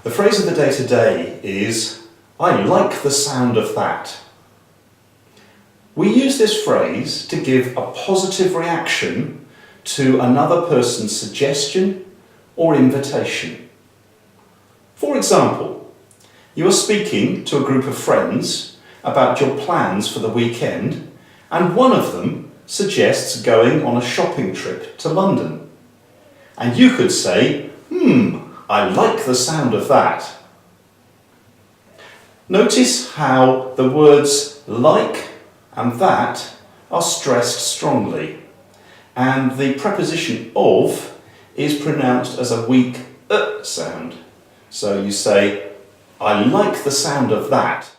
The phrase of the day today is, "I like the sound of that." We use this phrase to give a positive reaction to another person's suggestion or invitation. For example, you are speaking to a group of friends about your plans for the weekend, and one of them suggests going on a shopping trip to London. And you could say, I like the sound of that. Notice how the words like and that are stressed strongly, and the preposition of is pronounced as a weak sound. So you say, I like the sound of that.